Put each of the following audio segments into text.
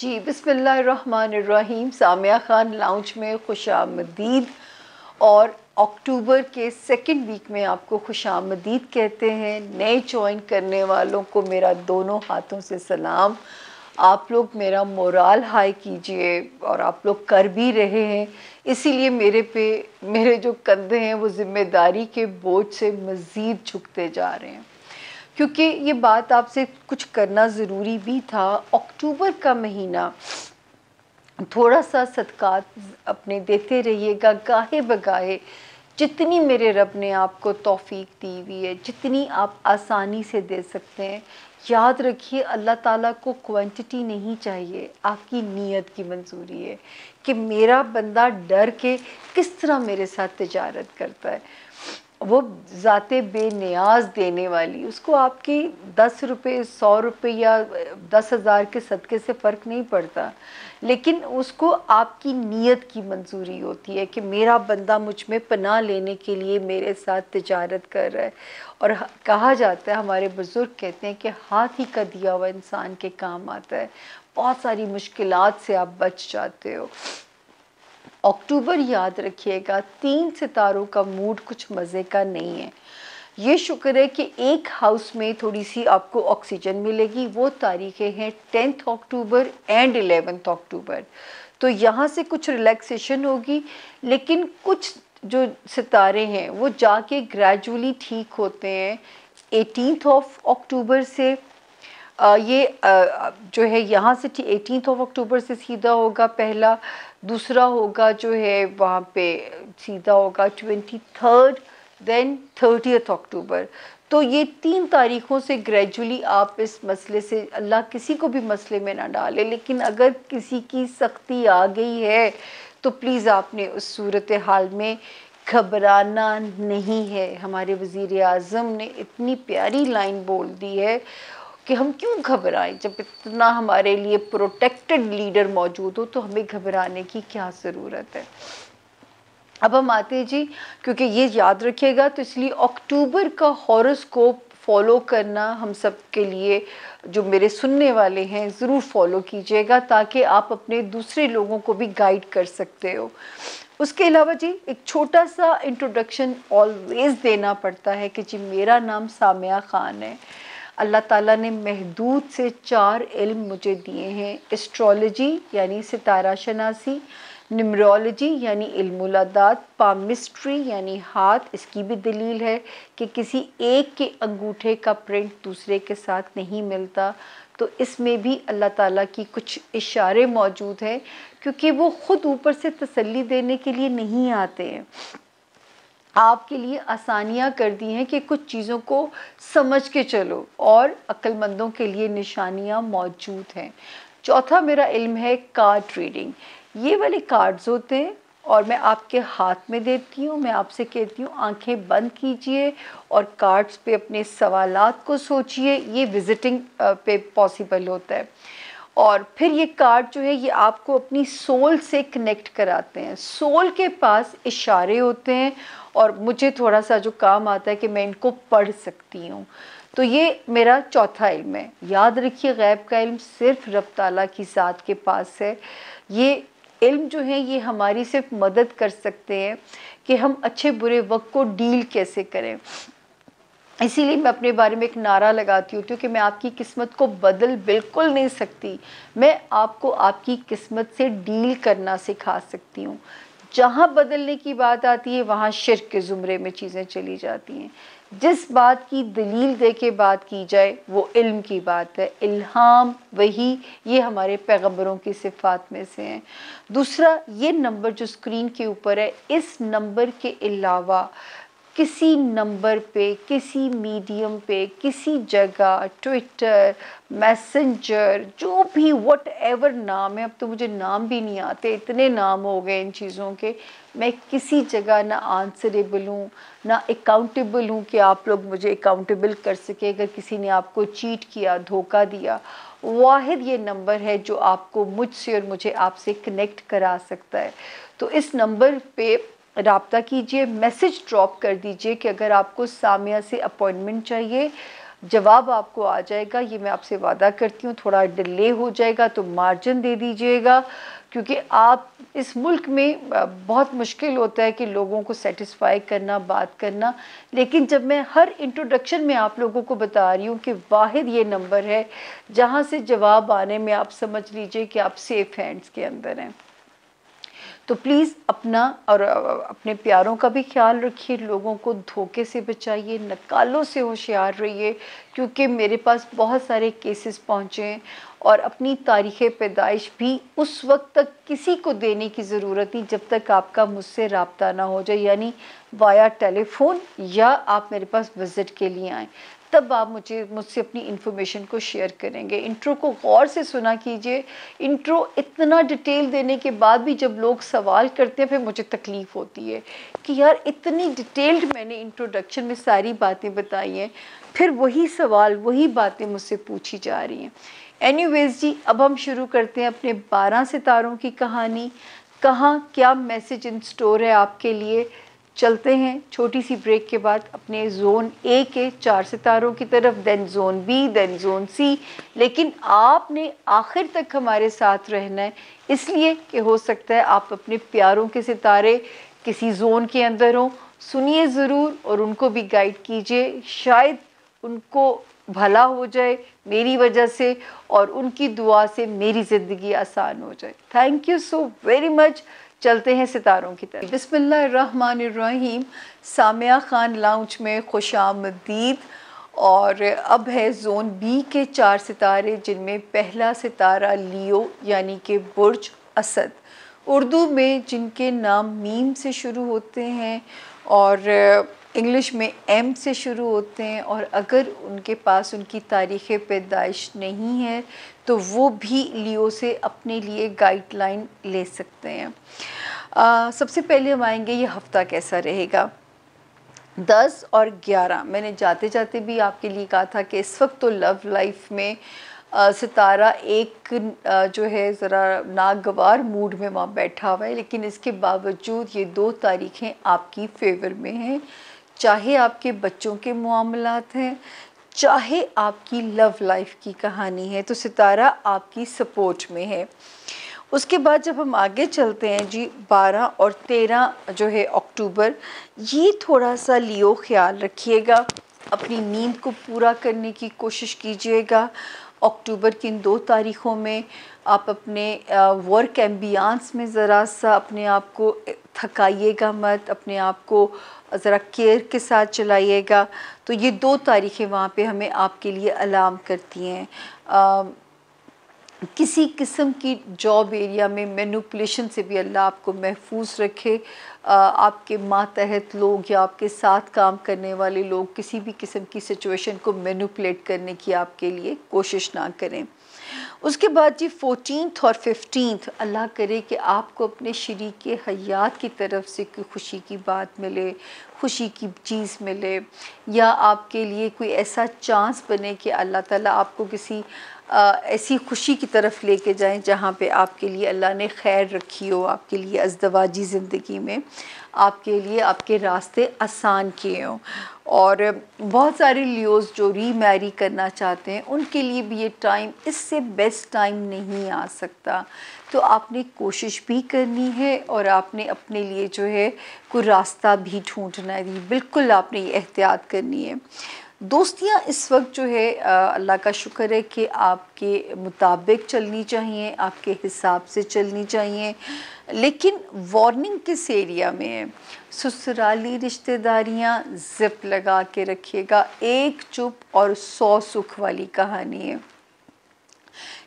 जी, बिस्मिल्लाहिर्रहमानिर्रहीम। सामिया ख़ान लाउंज में खुशामदीद। और अक्टूबर के सेकंड वीक में आपको खुशामदीद कहते हैं। नए ज्वाइन करने वालों को मेरा दोनों हाथों से सलाम। आप लोग मेरा मोराल हाई कीजिए और आप लोग कर भी रहे हैं, इसीलिए मेरे जो कंधे हैं वो ज़िम्मेदारी के बोझ से मज़ीद झुकते जा रहे हैं, क्योंकि ये बात आपसे कुछ करना ज़रूरी भी था। अक्टूबर का महीना, थोड़ा सा सदक़ात अपने देते रहिएगा गाहे बगाहे। जितनी मेरे रब ने आपको तौफ़ीक दी हुई है, जितनी आप आसानी से दे सकते हैं, याद रखिए अल्लाह ताला को क्वांटिटी नहीं चाहिए, आपकी नीयत की मंजूरी है कि मेरा बंदा डर के किस तरह मेरे साथ तिजारत करता है। वो ज़ाते बेनियाज देने वाली, उसको आपकी 10 रुपये 100 रुपये या 10,000 के सदक़े से फ़र्क नहीं पड़ता, लेकिन उसको आपकी नीयत की मंजूरी होती है कि मेरा बंदा मुझ में पनाह लेने के लिए मेरे साथ तिजारत कर रहा है। और कहा जाता है, हमारे बुज़ुर्ग कहते हैं कि हाथ ही का दिया हुआ इंसान के काम आता है। बहुत सारी मुश्किलात से आप बच जाते हो। अक्टूबर याद रखिएगा, 3 सितारों का मूड कुछ मज़े का नहीं है। ये शुक्र है कि एक हाउस में थोड़ी सी आपको ऑक्सीजन मिलेगी। वो तारीखें हैं 10 अक्टूबर एंड 11 अक्टूबर। तो यहाँ से कुछ रिलैक्सेशन होगी, लेकिन कुछ जो सितारे हैं वो जाके ग्रेजुअली ठीक होते हैं 18 अक्टूबर से। जो है यहाँ से 18 अक्टूबर से सीधा होगा पहला। दूसरा होगा जो है वहाँ पे सीधा होगा 23, देन 30 अक्टूबर। तो ये 3 तारीख़ों से ग्रेजुअली आप इस मसले से, अल्लाह किसी को भी मसले में ना डाले, लेकिन अगर किसी की सख्ती आ गई है तो प्लीज़ आपने उस सूरत हाल में घबराना नहीं है। हमारे वज़ीर आज़म ने इतनी प्यारी लाइन बोल दी है कि हम क्यों घबराएं, जब इतना हमारे लिए प्रोटेक्टेड लीडर मौजूद हो तो हमें घबराने की क्या ज़रूरत है। अब हम आते हैं जी, क्योंकि ये याद रखिएगा तो इसलिए अक्टूबर का हॉरोस्कोप फॉलो करना हम सब के लिए, जो मेरे सुनने वाले हैं, ज़रूर फॉलो कीजिएगा ताकि आप अपने दूसरे लोगों को भी गाइड कर सकते हो। उसके अलावा जी एक छोटा सा इंट्रोडक्शन ऑलवेज़ देना पड़ता है कि जी मेरा नाम सामिया ख़ान है। अल्लाह ताला ने महदूद से 4 इल्म मुझे दिए हैं। एस्ट्रोलॉजी यानी सितारा शनासी, न्यूमरोलॉजी यानी इल्मुल अदाद, पामिस्ट्री यानी हाथ, इसकी भी दलील है कि किसी एक के अंगूठे का प्रिंट दूसरे के साथ नहीं मिलता। तो इसमें भी अल्लाह ताला की कुछ इशारे मौजूद हैं, क्योंकि वो ख़ुद ऊपर से तसल्ली देने के लिए नहीं आते हैं, आपके लिए आसानियाँ कर दी हैं कि कुछ चीज़ों को समझ के चलो, और अक्लमंदों के लिए निशानियाँ मौजूद हैं। चौथा मेरा इल्म है कार्ड रीडिंग। ये वाले कार्ड्स होते हैं और मैं आपके हाथ में देती हूँ, मैं आपसे कहती हूँ आंखें बंद कीजिए और कार्ड्स पे अपने सवालात को सोचिए। ये विज़िटिंग पे पॉसिबल होता है। और फिर ये कार्ड जो है ये आपको अपनी सोल से कनेक्ट कराते हैं। सोल के पास इशारे होते हैं और मुझे थोड़ा सा जो काम आता है कि मैं इनको पढ़ सकती हूँ। तो ये मेरा चौथा इल्म है। याद रखिए, गैब का इल्म सिर्फ रब ताला की ज़ात के पास है। ये इल्म जो है ये हमारी सिर्फ मदद कर सकते हैं कि हम अच्छे बुरे वक्त को डील कैसे करें। इसीलिए मैं अपने बारे में एक नारा लगाती होती हूँ कि मैं आपकी किस्मत को बदल बिल्कुल नहीं सकती, मैं आपको आपकी किस्मत से डील करना सिखा सकती हूँ। जहाँ बदलने की बात आती है वहाँ शिर्क के ज़ुमरे में चीज़ें चली जाती हैं। जिस बात की दलील दे के बात की जाए वो इल्म की बात है। इल्हाम, वही, ये हमारे पैगंबरों की सिफ़ात में से हैं। दूसरा, ये नंबर जो स्क्रीन के ऊपर है, इस नंबर के अलावा किसी नंबर पे, किसी मीडियम पे, किसी जगह, ट्विटर, मैसेंजर, जो भी वट एवर नाम है, अब तो मुझे नाम भी नहीं आते, इतने नाम हो गए इन चीज़ों के, मैं किसी जगह ना आंसरेबल हूँ ना अकाउंटेबल हूँ कि आप लोग मुझे अकाउंटेबल कर सके अगर किसी ने आपको चीट किया, धोखा दिया। वाहिद ये नंबर है जो आपको मुझसे और मुझे आपसे कनेक्ट करा सकता है। तो इस नंबर पे राब्ता कीजिए, मैसेज ड्रॉप कर दीजिए कि अगर आपको सामिया से अपॉइंटमेंट चाहिए, जवाब आपको आ जाएगा, ये मैं आपसे वादा करती हूँ। थोड़ा डिले हो जाएगा तो मार्जिन दे दीजिएगा, क्योंकि आप इस मुल्क में बहुत मुश्किल होता है कि लोगों को सेटिस्फाई करना, बात करना। लेकिन जब मैं हर इंट्रोडक्शन में आप लोगों को बता रही हूँ कि वाहिद ये नंबर है जहाँ से जवाब आने में आप समझ लीजिए कि आप सेफ हैंड्स के अंदर हैं। तो प्लीज़ अपना और अपने प्यारों का भी ख्याल रखिए, लोगों को धोखे से बचाइए, नकालों से होशियार रहिए, क्योंकि मेरे पास बहुत सारे केसेस पहुँचे हैं और अपनी तारीख़ पैदाइश भी उस वक्त तक किसी को देने की ज़रूरत नहीं जब तक आपका मुझसे रब्ता ना हो जाए, यानी वाया टेलीफोन या आप मेरे पास विज़िट के लिए आएँ, तब आप मुझसे अपनी इन्फॉर्मेशन को शेयर करेंगे। इंट्रो को गौर से सुना कीजिए। इंट्रो इतना डिटेल देने के बाद भी जब लोग सवाल करते हैं फिर मुझे तकलीफ़ होती है कि यार इतनी डिटेल्ड मैंने इंट्रोडक्शन में सारी बातें बताई हैं, फिर वही सवाल वही बातें मुझसे पूछी जा रही हैं। एनीवेज़ जी, अब हम शुरू करते हैं अपने 12 सितारों की कहानी। कहाँ क्या मैसेज इन स्टोर है आपके लिए। चलते हैं छोटी सी ब्रेक के बाद अपने जोन ए के 4 सितारों की तरफ, then zone B, then zone C. लेकिन आपने आखिर तक हमारे साथ रहना है, इसलिए कि हो सकता है आप अपने प्यारों के सितारे किसी जोन के अंदर हों। सुनिए ज़रूर और उनको भी गाइड कीजिए, शायद उनको भला हो जाए मेरी वजह से और उनकी दुआ से मेरी ज़िंदगी आसान हो जाए। Thank you so very much. चलते हैं सितारों की तरफ। बिस्मिल्लाहिर्रहमानिर्रहीम। सामिया खान लाउंज में खुशामदीद। और अब है जोन बी के 4 सितारे, जिनमें पहला सितारा लियो यानी कि बुर्ज असद, उर्दू में जिनके नाम मीम से शुरू होते हैं और इंग्लिश में एम से शुरू होते हैं, और अगर उनके पास उनकी तारीख़ पैदाइश नहीं है तो वो भी लियो से अपने लिए गाइडलाइन ले सकते हैं। सबसे पहले हम आएंगे ये हफ़्ता कैसा रहेगा। 10 और 11 मैंने जाते जाते भी आपके लिए कहा था कि इस वक्त तो लव लाइफ में सितारा एक जो है ज़रा नागवार मूड में वहाँ बैठा हुआ है, लेकिन इसके बावजूद ये 2 तारीखें आपकी फेवर में हैं। चाहे आपके बच्चों के मामलात हैं, चाहे आपकी लव लाइफ की कहानी है, तो सितारा आपकी सपोर्ट में है। उसके बाद जब हम आगे चलते हैं जी, 12 और 13 जो है अक्टूबर, ये थोड़ा सा लियो ख्याल रखिएगा, अपनी नींद को पूरा करने की कोशिश कीजिएगा। अक्टूबर की इन 2 तारीख़ों में आप अपने वर्क एम्बियंस में ज़रा सा अपने आप को थकाइएगा मत, अपने आप को ज़रा केयर के साथ चलाइएगा। तो ये 2 तारीखें वहाँ पे हमें आपके लिए अलार्म करती हैं। किसी किस्म की जॉब एरिया में मैनिपुलेशन से भी अल्लाह आपको महफूज रखे। आपके मातहत लोग या आपके साथ काम करने वाले लोग किसी भी किस्म की सिचुएशन को मैनिपुलेट करने की आपके लिए कोशिश ना करें। उसके बाद जी 14 और 15 अल्लाह करे कि आपको अपने शरीक हयात की तरफ से कोई खुशी की बात मिले, खुशी की चीज़ मिले, या आपके लिए कोई ऐसा चांस बने कि अल्लाह ताला आपको किसी ऐसी खुशी की तरफ लेके जाएं जहाँ पे आपके लिए अल्लाह ने खैर रखी हो, आपके लिए अज़दवाजी ज़िंदगी में आपके लिए आपके रास्ते आसान किए हों। और बहुत सारे लियोज़ जो रीमैरी करना चाहते हैं उनके लिए भी ये टाइम इससे बेस्ट टाइम नहीं आ सकता। तो आपने कोशिश भी करनी है और आपने अपने लिए जो है कोई रास्ता भी ढूंढना है, बिल्कुल आपने ये एहतियात करनी है। दोस्तियाँ इस वक्त जो है अल्लाह का शुक्र है कि आपके मुताबिक चलनी चाहिए, आपके हिसाब से चलनी चाहिए, लेकिन वार्निंग किस एरिया में है। ससुराली रिश्तेदारियाँ ज़िप लगा के रखिएगा, एक चुप और 100 सुख वाली कहानी है।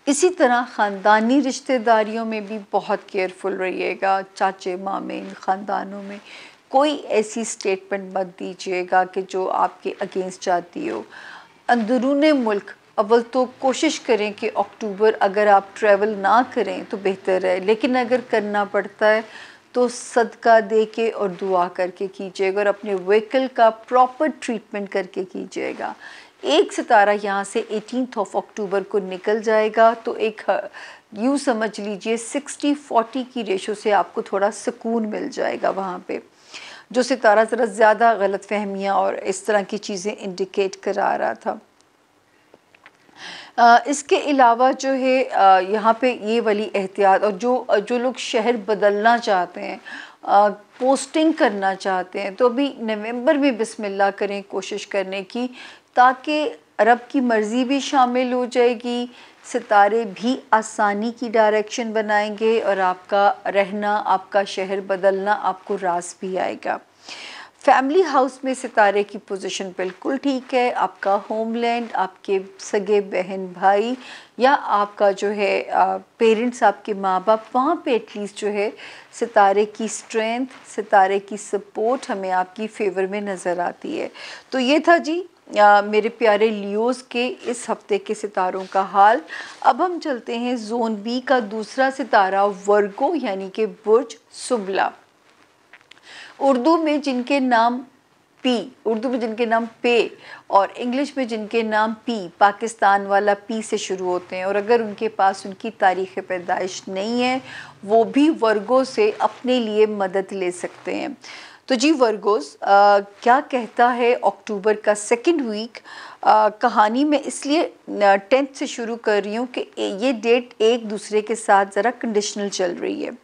इसी तरह ख़ानदानी रिश्तेदारियों में भी बहुत केयरफुल रहिएगा। चाचे मामे इन ख़ानदानों में कोई ऐसी स्टेटमेंट मत दीजिएगा कि जो आपके अगेंस्ट जाती हो। अंदरूने मुल्क अव्वल तो कोशिश करें कि अक्टूबर अगर आप ट्रैवल ना करें तो बेहतर है, लेकिन अगर करना पड़ता है तो सदका दे के और दुआ करके कीजिएगा और अपने व्हीकल का प्रॉपर ट्रीटमेंट करके कीजिएगा। एक सितारा यहाँ से 18 अक्टूबर को निकल जाएगा, तो एक यूँ समझ लीजिए 60-40 की रेशो से आपको थोड़ा सुकून मिल जाएगा वहाँ पे। जो सितारा ज़रा ज़्यादा गलतफहमियाँ और इस तरह की चीज़ें इंडिकेट करा रहा था। इसके अलावा जो है यहाँ पे ये वाली एहतियात, और जो लोग शहर बदलना चाहते हैं, पोस्टिंग करना चाहते हैं, तो अभी नवंबर में बिस्मिल्लाह करें कोशिश करने की, ताकि रब की मर्ज़ी भी शामिल हो जाएगी, सितारे भी आसानी की डायरेक्शन बनाएंगे और आपका रहना, आपका शहर बदलना आपको रास भी आएगा। फैमिली हाउस में सितारे की पोजीशन बिल्कुल ठीक है। आपका होमलैंड, आपके सगे बहन भाई या आपका जो है पेरेंट्स, आपके माँ बाप, वहाँ पे एटलीस्ट जो है सितारे की स्ट्रेंथ, सितारे की सपोर्ट हमें आपकी फेवर में नज़र आती है। तो ये था जी मेरे प्यारे लियोज़ के इस हफ्ते के सितारों का हाल। अब हम चलते हैं जोन बी का दूसरा सितारा वर्गो यानी कि बुर्ज सुबला। उर्दू में जिनके नाम पे और इंग्लिश में जिनके नाम पी, पाकिस्तान वाला पी से शुरू होते हैं, और अगर उनके पास उनकी तारीख़ पैदाइश नहीं है, वो भी वर्गो से अपने लिए मदद ले सकते हैं। तो जी वर्गोस क्या कहता है अक्टूबर का सेकंड वीक। कहानी में इसलिए 10th से शुरू कर रही हूँ कि ये डेट एक दूसरे के साथ ज़रा कंडीशनल चल रही है।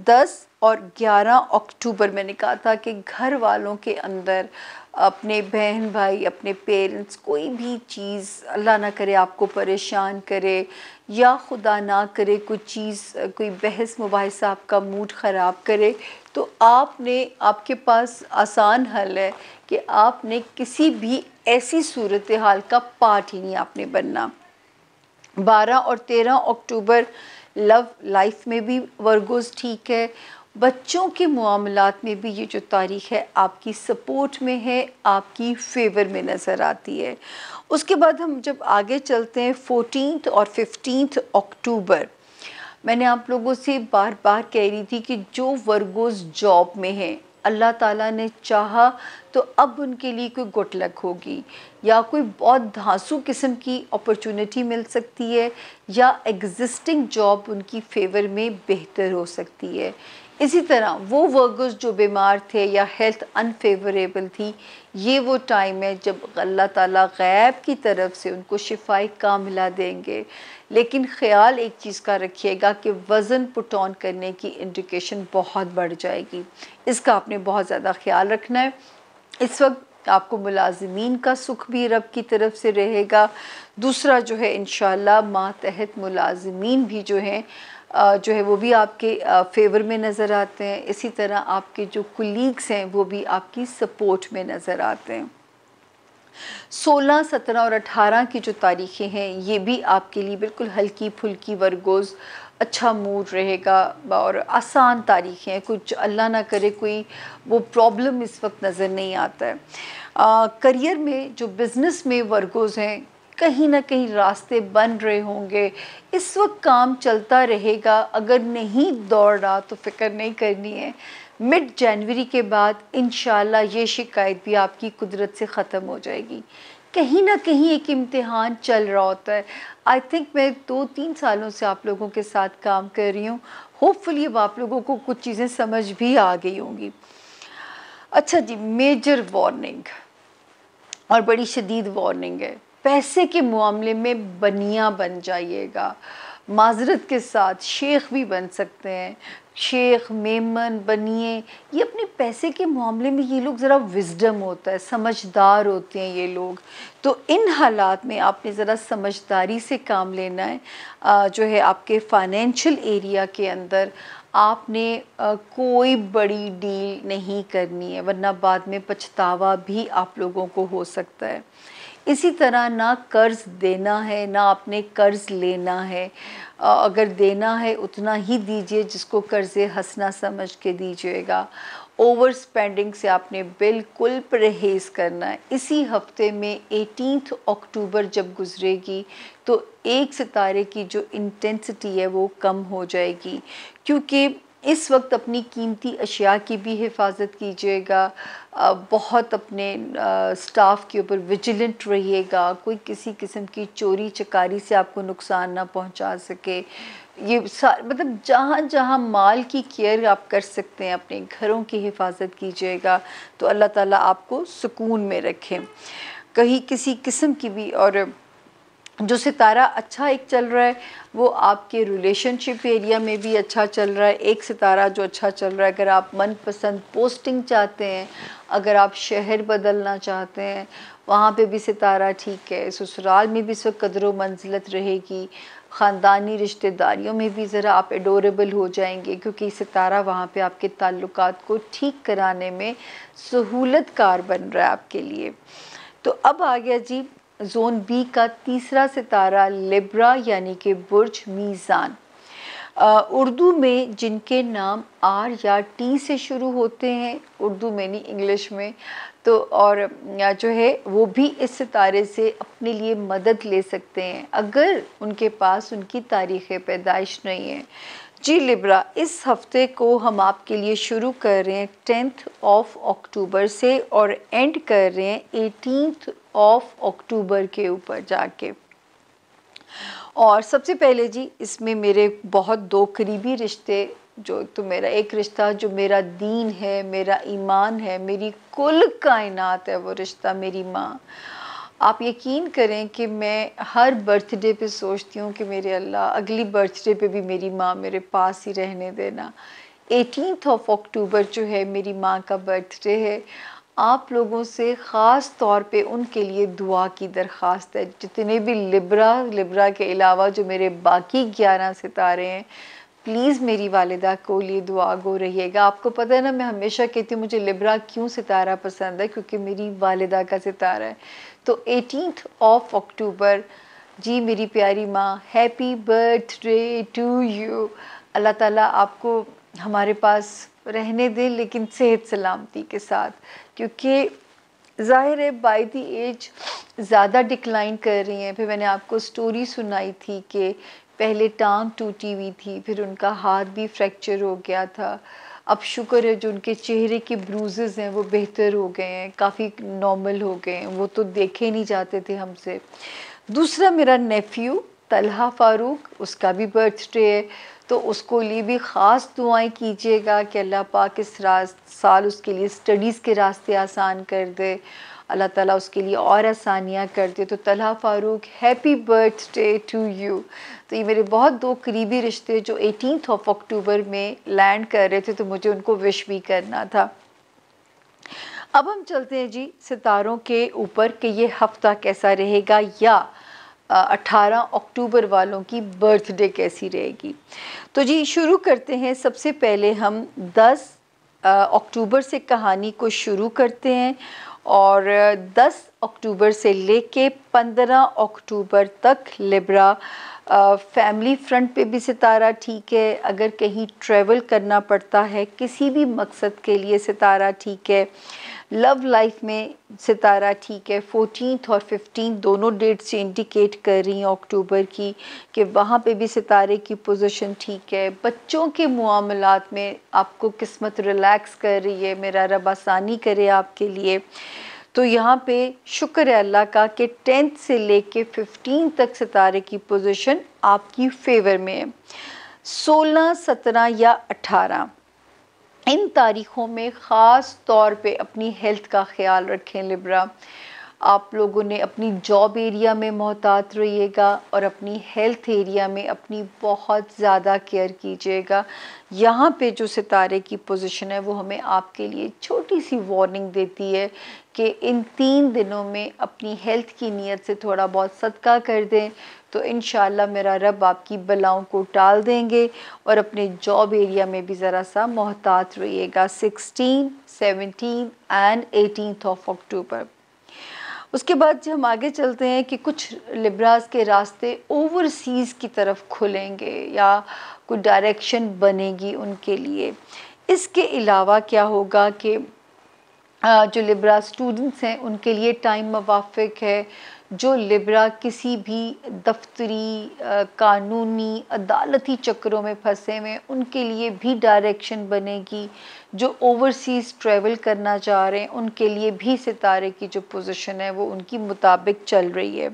10 और 11 अक्टूबर मैंने कहा था कि घर वालों के अंदर अपने बहन भाई, अपने पेरेंट्स, कोई भी चीज़ अल्लाह ना करे आपको परेशान करे, या खुदा ना करे कुछ चीज़, कोई बहस मुबाहिसा आपका मूड ख़राब करे, तो आपके पास आसान हल है कि आपने किसी भी ऐसी सूरत हाल का पार्ट ही नहीं आपने बनना। 12 और 13 अक्टूबर लव लाइफ में भी वर्गोस ठीक है। बच्चों के मामलात में भी ये जो तारीख़ है आपकी सपोर्ट में है, आपकी फेवर में नज़र आती है। उसके बाद हम जब आगे चलते हैं 14 और 15 अक्टूबर, मैंने आप लोगों से बार बार कह रही थी कि जो वर्गोस जॉब में हैं, अल्लाह ताला ने चाहा तो अब उनके लिए कोई गुड लक होगी, या कोई बहुत धांसू किस्म की अपॉर्चुनिटी मिल सकती है, या एग्जिस्टिंग जॉब उनकी फेवर में बेहतर हो सकती है। इसी तरह वो वर्कर्स जो बीमार थे या हेल्थ अनफेवरेबल थी, ये वो टाइम है जब अल्लाह ताला गैब की तरफ से उनको शिफाई कामिला देंगे। लेकिन ख़्याल एक चीज़ का रखिएगा कि वज़न पुट ऑन करने की इंडिकेशन बहुत बढ़ जाएगी, इसका आपने बहुत ज़्यादा ख़्याल रखना है। इस वक्त आपको मुलाज़िमीन का सुख भी रब की तरफ से रहेगा। दूसरा जो है इंशाअल्लाह मातहत मुलाज़िमीन भी जो है वो भी आपके फेवर में नज़र आते हैं। इसी तरह आपके जो कुलीग्स हैं वो भी आपकी सपोर्ट में नज़र आते हैं। 16, 17 और 18 की जो तारीखें हैं ये भी आपके लिए बिल्कुल हल्की फुल्की वर्गोज़, अच्छा मूड रहेगा और आसान तारीखें हैं। कुछ अल्लाह ना करे कोई वो प्रॉब्लम इस वक्त नज़र नहीं आता है। करियर में जो बिज़नेस में वर्गोज़ हैं, कहीं ना कहीं रास्ते बन रहे होंगे, इस वक्त काम चलता रहेगा। अगर नहीं दौड़ रहा तो फ़िक्र नहीं करनी है, मिड जनवरी के बाद इंशाल्लाह ये शिकायत भी आपकी कुदरत से ख़त्म हो जाएगी। कहीं ना कहीं एक इम्तिहान चल रहा होता है। आई थिंक मैं 2-3 सालों से आप लोगों के साथ काम कर रही हूँ, होपफुली अब आप लोगों को कुछ चीज़ें समझ भी आ गई होंगी। अच्छा जी, मेजर वार्निंग और बड़ी शदीद वार्निंग है, पैसे के मामले में बनिया बन जाइएगा। माजरत के साथ शेख भी बन सकते हैं, शेख मेमन बनिए। ये अपने पैसे के मामले में ये लोग ज़रा विज़डम होता है, समझदार होते हैं ये लोग। तो इन हालात में आपने ज़रा समझदारी से काम लेना है। जो है आपके फाइनेंशियल एरिया के अंदर आपने कोई बड़ी डील नहीं करनी है, वरना बाद में पछतावा भी आप लोगों को हो सकता है। इसी तरह ना कर्ज़ देना है ना आपने कर्ज़ लेना है। अगर देना है उतना ही दीजिए जिसको कर्ज़े हंसना समझ के दीजिएगा। ओवर स्पेंडिंग से आपने बिल्कुल परहेज़ करना है। इसी हफ्ते में 18 अक्टूबर जब गुजरेगी तो एक सितारे की जो इंटेंसिटी है वो कम हो जाएगी, क्योंकि इस वक्त अपनी कीमती अशिया की भी हिफाजत कीजिएगा। बहुत अपने स्टाफ के ऊपर विजिलेंट रहिएगा, कोई किसी किस्म की चोरी चकारी से आपको नुकसान ना पहुंचा सके। मतलब जहाँ जहाँ माल की केयर आप कर सकते हैं, अपने घरों की हिफाजत कीजिएगा, तो अल्लाह ताला आपको सुकून में रखें कहीं किसी किस्म की भी। और जो सितारा अच्छा एक चल रहा है वो आपके रिलेशनशिप एरिया में भी अच्छा चल रहा है। एक सितारा जो अच्छा चल रहा है, अगर आप मनपसंद पोस्टिंग चाहते हैं, अगर आप शहर बदलना चाहते हैं, वहाँ पे भी सितारा ठीक है। ससुराल में भी इस वक्त कदर मंजिलत रहेगी, ख़ानदानी रिश्तेदारियों में भी ज़रा आप एडोरेबल हो जाएंगे, क्योंकि सितारा वहाँ पे आपके ताल्लुकात को ठीक कराने में सहूलत कार बन रहा है आपके लिए। तो अब आ गया जी जोन बी का तीसरा सितारा लिब्रा, यानी कि बुर्ज मीज़ान। उर्दू में जिनके नाम आर या टी से शुरू होते हैं, उर्दू में नहीं इंग्लिश में, तो और जो है वो भी इस सितारे से अपने लिए मदद ले सकते हैं अगर उनके पास उनकी तारीख़ पैदाइश नहीं है। जी लिब्रा, इस हफ्ते को हम आपके लिए शुरू कर रहे हैं 10 अक्टूबर से और एंड कर रहे हैं 18 अक्टूबर के ऊपर जाके। और सबसे पहले जी इसमें मेरे बहुत दो करीबी रिश्ते, जो तो मेरा एक रिश्ता जो मेरा दीन है, मेरा ईमान है, मेरी कुल कायनात है, वो रिश्ता मेरी माँ। आप यकीन करें कि मैं हर बर्थडे पे सोचती हूँ कि मेरे अल्लाह अगली बर्थडे पे भी मेरी माँ मेरे पास ही रहने देना। 18 अक्टूबर जो है मेरी माँ का बर्थडे है। आप लोगों से ख़ास तौर पे उनके लिए दुआ की दरख्वास्त है। जितने भी लिब्रा के अलावा जो मेरे बाकी 11 सितारे हैं, प्लीज़ मेरी वालिदा को लिए दुआ गो रहिएगा। आपको पता है ना, मैं हमेशा कहती हूँ मुझे लिब्रा क्यों सितारा पसंद है, क्योंकि मेरी वालिदा का सितारा है। तो 18 अक्टूबर जी मेरी प्यारी माँ, हैप्पी बर्थडे टू यू। अल्लाह ताला आपको हमारे पास रहने दें, लेकिन सेहत सलामती के साथ, क्योंकि ज़ाहिर है बाय दी एज ज़्यादा डिक्लाइन कर रही हैं। फिर मैंने आपको स्टोरी सुनाई थी कि पहले टांग टूटी हुई थी, फिर उनका हाथ भी फ्रैक्चर हो गया था। अब शुक्र है जो उनके चेहरे के ब्रूजेज़ हैं वो बेहतर हो गए हैं, काफ़ी नॉर्मल हो गए हैं, वो तो देखे नहीं जाते थे हमसे। दूसरा मेरा नेफ्यू तलहा फ़ारूक, उसका भी बर्थडे है, तो उसको लिए भी ख़ास दुआएं कीजिएगा कि अल्लाह पाक इस साल उसके लिए स्टडीज़ के रास्ते आसान कर दे, अल्लाह ताला उसके लिए और आसानियाँ कर दे। तो Talha Farooq, happy birthday to you. तो ये मेरे बहुत दो करीबी रिश्ते जो 18 अक्टूबर में लैंड कर रहे थे, तो मुझे उनको विश भी करना था। अब हम चलते हैं जी सितारों के ऊपर कि ये हफ्ता कैसा रहेगा, या 18 अक्टूबर वालों की बर्थडे कैसी रहेगी। तो जी शुरू करते हैं। सबसे पहले हम 10 अक्टूबर से कहानी को शुरू करते हैं, और 10 अक्टूबर से लेके 15 अक्टूबर तक लिब्रा फैमिली फ्रंट पे भी सितारा ठीक है। अगर कहीं ट्रैवल करना पड़ता है किसी भी मकसद के लिए सितारा ठीक है। लव लाइफ में सितारा ठीक है। 14 और 15 दोनों डेट से इंडिकेट कर रही हैं अक्टूबर की कि वहाँ पे भी सितारे की पोजीशन ठीक है। बच्चों के मामलात में आपको किस्मत रिलैक्स कर रही है, मेरा रब आसानी करे आपके लिए। तो यहाँ पे शुक्र है अल्लाह का कि 10 से लेके 15 तक सितारे की पोजीशन आपकी फेवर में है। 16, 17 या 18 इन तारीख़ों में ख़ास तौर पे अपनी हेल्थ का ख्याल रखें लिब्रा। आप लोगों ने अपनी जॉब एरिया में मोहतात रहिएगा और अपनी हेल्थ एरिया में अपनी बहुत ज़्यादा केयर कीजिएगा। यहाँ पे जो सितारे की पोजीशन है वो हमें आपके लिए छोटी सी वार्निंग देती है कि इन 3 दिनों में अपनी हेल्थ की नीयत से थोड़ा बहुत सदका कर दें, तो इंशाअल्लाह मेरा रब आपकी बलाओं को टाल देंगे। और अपने जॉब एरिया में भी ज़रा सा मोहतात रहिएगा 16, 17 एंड 18 अक्टूबर। उसके बाद जब हम आगे चलते हैं कि कुछ लिब्रास के रास्ते ओवरसीज़ की तरफ खुलेंगे या कोई डायरेक्शन बनेगी उनके लिए। इसके अलावा क्या होगा कि जो लिब्रा स्टूडेंट्स हैं उनके लिए टाइम मुवाफ़िक है। जो लिब्रा किसी भी दफ्तरी कानूनी अदालती चक्रों में फंसे हुए उनके लिए भी डायरेक्शन बनेगी। जो ओवरसीज़ ट्रैवल करना चाह रहे हैं उनके लिए भी सितारे की जो पोजीशन है वो उनकी मुताबिक चल रही है।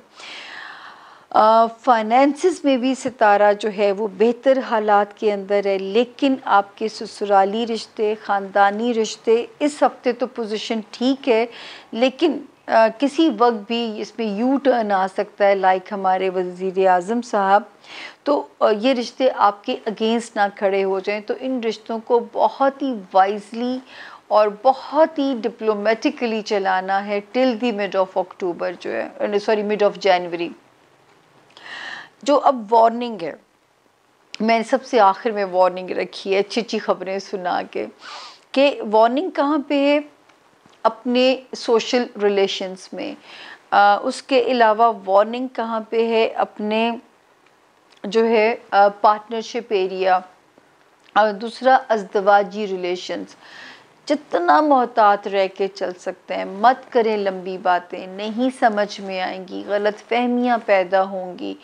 फाइनेंसिस में भी सितारा जो है वो बेहतर हालात के अंदर है, लेकिन आपके ससुराली रिश्ते, ख़ानदानी रिश्ते, इस हफ्ते तो पोजीशन ठीक है, लेकिन किसी वक्त भी इसमें यू टर्न आ सकता है, लाइक हमारे वज़ीर आज़म साहब। तो ये रिश्ते आपके अगेंस्ट ना खड़े हो जाएं, तो इन रिश्तों को बहुत ही वाइजली और बहुत ही डिप्लोमेटिकली चलाना है till the mid of October जो है, सॉरी मिड ऑफ जनवरी। जो अब वार्निंग है, मैंने सबसे आखिर में वार्निंग रखी है अच्छी अच्छी खबरें सुना के, कि वार्निंग कहाँ पे है, अपने सोशल रिलेशंस में। उसके अलावा वार्निंग कहाँ पे है, अपने जो है पार्टनरशिप एरिया, और दूसरा अज़दवाजी रिलेशंस। जितना मोहतात रह के चल सकते हैं, मत करें लंबी बातें, नहीं समझ में आएंगी, गलत फहमियाँ पैदा होंगी।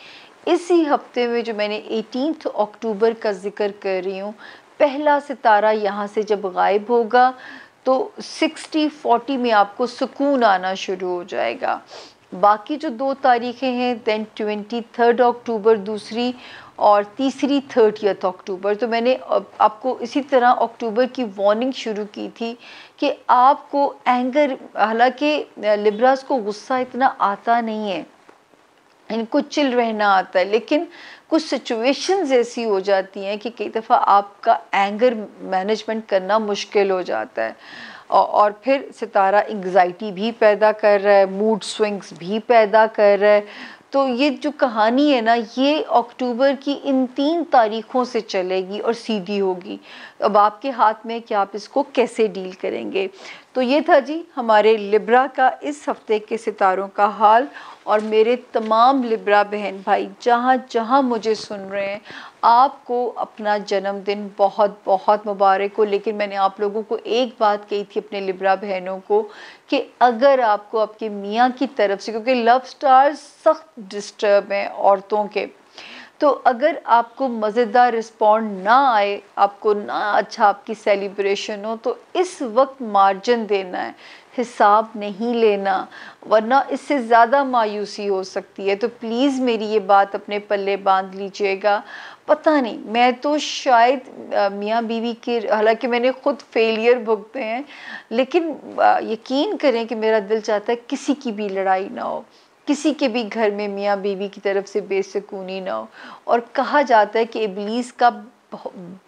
इसी हफ्ते में जो मैंने 18 अक्टूबर का जिक्र कर रही हूँ, पहला सितारा यहाँ से जब गायब होगा तो 60-40 में आपको सुकून आना शुरू हो जाएगा। बाकी जो 2 तारीखें हैं, दैन 23 अक्टूबर दूसरी, और तीसरी 30 अक्टूबर। तो मैंने आपको इसी तरह अक्टूबर की वार्निंग शुरू की थी कि आपको एंगर, हालांकि लिब्रास को गुस्सा इतना आता नहीं है, इनको चिल रहना आता है, लेकिन कुछ सिचुएशंस ऐसी हो जाती हैं कि कई दफ़ा आपका एंगर मैनेजमेंट करना मुश्किल हो जाता है, और फिर सितारा एंग्जाइटी भी पैदा कर रहा है, मूड स्विंग्स भी पैदा कर रहा है। तो ये जो कहानी है ना, ये अक्टूबर की इन 3 तारीखों से चलेगी और सीधी होगी। अब आपके हाथ में कि आप इसको कैसे डील करेंगे। तो ये था जी हमारे लिब्रा का इस हफ्ते के सितारों का हाल। और मेरे तमाम लिब्रा बहन भाई जहाँ जहाँ मुझे सुन रहे हैं, आपको अपना जन्मदिन बहुत बहुत मुबारक हो। लेकिन मैंने आप लोगों को एक बात कही थी अपने लिब्रा बहनों को, कि अगर आपको आपके मियाँ की तरफ से, क्योंकि लव स्टार्स सख्त डिस्टर्ब हैं औरतों के, तो अगर आपको मज़ेदार रिस्पॉन्ड ना आए, आपको ना अच्छा आपकी सेलिब्रेशन हो, तो इस वक्त मार्जिन देना है, हिसाब नहीं लेना, वरना इससे ज़्यादा मायूसी हो सकती है। तो प्लीज़ मेरी ये बात अपने पल्ले बांध लीजिएगा। पता नहीं, मैं तो शायद मियाँ बीवी के, हालांकि मैंने ख़ुद फेलियर भुगते हैं, लेकिन यकीन करें कि मेरा दिल चाहता है किसी की भी लड़ाई ना हो, किसी के भी घर में मियाँ बीवी की तरफ से बेसुकूनी ना हो। और कहा जाता है कि इब्लीस का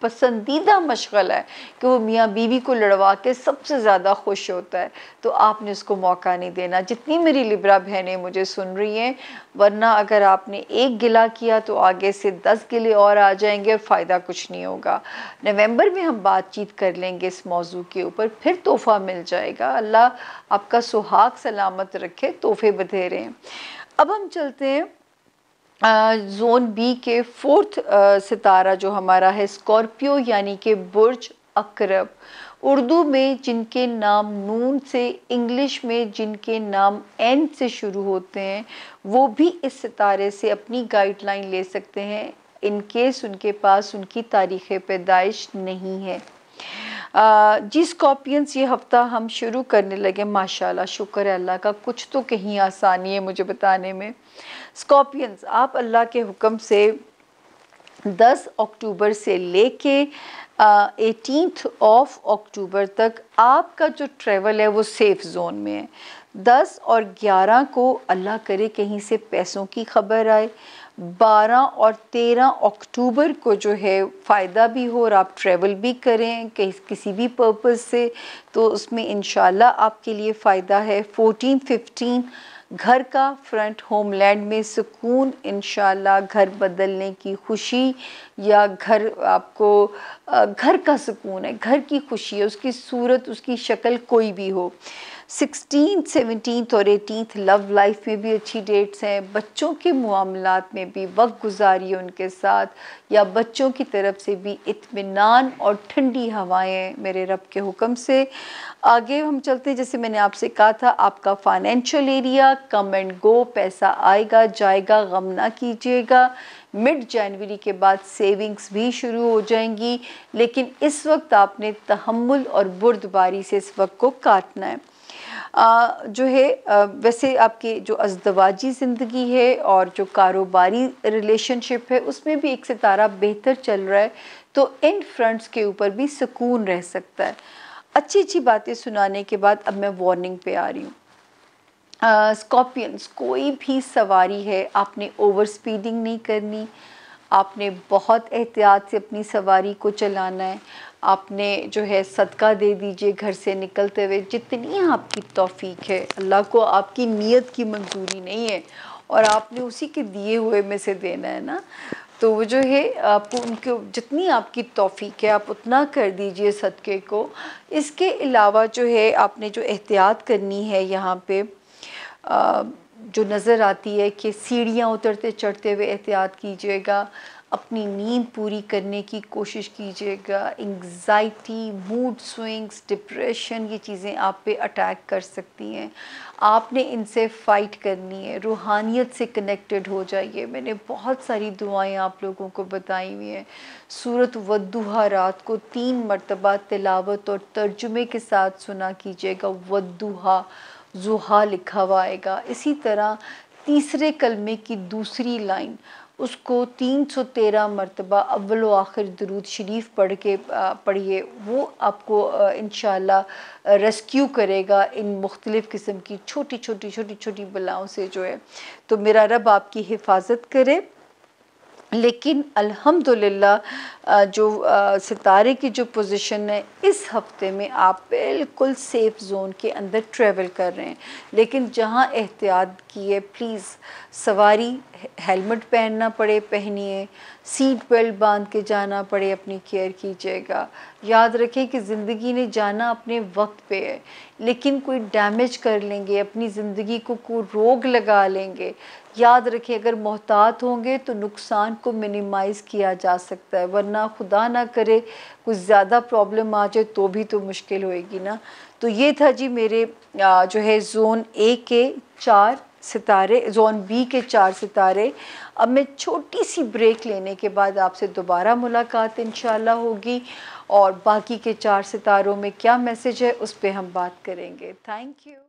पसंदीदा मशगला है कि वो मियाँ बीवी को लड़वा के सबसे ज़्यादा खुश होता है। तो आपने उसको मौका नहीं देना, जितनी मेरी लिब्रा बहनें मुझे सुन रही हैं, वरना अगर आपने एक गिला किया तो आगे से 10 गिले और आ जाएंगे और फ़ायदा कुछ नहीं होगा। नवंबर में हम बातचीत कर लेंगे इस मौजू के ऊपर, फिर तोहफ़ा मिल जाएगा। अल्लाह आपका सुहाग सलामत रखे, तोहफ़े बधेरे हैं। अब हम चलते हैं जोन बी के 4th सितारा जो हमारा है स्कॉर्पियो, यानी कि बुर्ज अकरब। उर्दू में जिनके नाम नून से, इंग्लिश में जिनके नाम एन से शुरू होते हैं, वो भी इस सितारे से अपनी गाइडलाइन ले सकते हैं, इन केस उनके पास उनकी तारीख़ पैदाइश नहीं है। जी स्कॉर्पियंस, ये हफ़्ता हम शुरू करने लगे, माशाल्लाह, शुक्र है अल्लाह का, कुछ तो कहीं आसानी है मुझे बताने में। स्कॉर्पियंस, आप अल्लाह के हुक्म से 10 अक्टूबर से लेके 18 अक्टूबर तक आपका जो ट्रैवल है वो सेफ़ जोन में है। 10 और 11 को अल्लाह करे कहीं से पैसों की खबर आए, 12 और 13 अक्टूबर को जो है फ़ायदा भी हो और आप ट्रैवल भी करें किसी भी पर्पज़ से, तो उसमें इंशाल्लाह आपके लिए फ़ायदा है। 14-15 घर का फ्रंट, होमलैंड में सुकून, इंशाल्लाह घर बदलने की खुशी, या घर आपको घर का सुकून है, घर की खुशी है, उसकी सूरत, उसकी शक्ल कोई भी हो। 16, 17 और 18 लव लाइफ में भी अच्छी डेट्स हैं। बच्चों के मामलात में भी वक्त गुजारिए उनके साथ, या बच्चों की तरफ से भी इत्मीनान और ठंडी हवाएं मेरे रब के हुक्म से। आगे हम चलते हैं, जैसे मैंने आपसे कहा था, आपका financial area come and go, पैसा आएगा जाएगा, गम ना कीजिएगा। मिड जनवरी के बाद सेविंग्स भी शुरू हो जाएंगी, लेकिन इस वक्त आपने तहम्मुल और बुर्दबारी से इस वक्त को काटना है। जो है वैसे आपके जो अज़दवाजी ज़िंदगी है और जो कारोबारी रिलेशनशिप है उसमें भी एक सितारा बेहतर चल रहा है, तो इन फ्रंट्स के ऊपर भी सुकून रह सकता है। अच्छी अच्छी बातें सुनाने के बाद अब मैं वार्निंग पे आ रही हूँ। स्कॉर्पियंस, कोई भी सवारी है आपने ओवर स्पीडिंग नहीं करनी, आपने बहुत एहतियात से अपनी सवारी को चलाना है। आपने जो है सदका दे दीजिए घर से निकलते हुए, जितनी आपकी तौफीक है। अल्लाह को आपकी नीयत की मंजूरी नहीं है और आपने उसी के दिए हुए में से देना है ना। तो वो जो है आपको उनके जितनी आपकी तौफीक है आप उतना कर दीजिए सदक़े को। इसके अलावा जो है आपने जो एहतियात करनी है यहाँ पे जो नज़र आती है कि सीढ़ियाँ उतरते चढ़ते हुए एहतियात कीजिएगा, अपनी नींद पूरी करने की कोशिश कीजिएगा। एंग्ज़ाइटी, मूड स्विंग्स, डिप्रेशन, ये चीज़ें आप पे अटैक कर सकती हैं, आपने इनसे फ़ाइट करनी है। रूहानियत से कनेक्टेड हो जाइए, मैंने बहुत सारी दुआएं आप लोगों को बताई हुई हैं। सूरत वद्दुहा रात को 3 मरतबा तिलावत और तर्जुमे के साथ सुना कीजिएगा। वद्दुहा, ज़ुहा लिखा हुआ आएगा। इसी तरह तीसरे कलमे की दूसरी लाइन उसको 313 मरतबा अव्वल व आखिर दुरूद शरीफ पढ़ के पढ़िए, वो आपको इंशाअल्लाह रेस्क्यू करेगा इन मुख्तलिफ़ किस्म की छोटी छोटी छोटी छोटी बलाओं से जो है। तो मेरा रब आपकी हिफाजत करे। लेकिन अल्हम्दुलिल्लाह जो सितारे की जो पोजीशन है इस हफ्ते में आप बिल्कुल सेफ़ ज़ोन के अंदर ट्रैवल कर रहे हैं। लेकिन जहाँ एहतियात की है, प्लीज़ सवारी हेलमेट पहनना पड़े पहनिए, सीट बेल्ट बांध के जाना पड़े अपनी केयर कीजिएगा। याद रखें कि ज़िंदगी ने जाना अपने वक्त पे है, लेकिन कोई डैमेज कर लेंगे, अपनी ज़िंदगी को कोई रोग लगा लेंगे। याद रखें अगर मोहतात होंगे तो नुकसान को मिनिमाइज़ किया जा सकता है, वरना खुदा ना करे कुछ ज़्यादा प्रॉब्लम आ जाए तो भी तो मुश्किल होएगी ना। तो ये था जी मेरे जो है ज़ोन ए के 4 सितारे, ज़ोन बी के 4 सितारे। अब मैं छोटी सी ब्रेक लेने के बाद आपसे दोबारा मुलाकात इंशाल्लाह होगी और बाकी के 4 सितारों में क्या मैसेज है उस पे हम बात करेंगे। Thank you.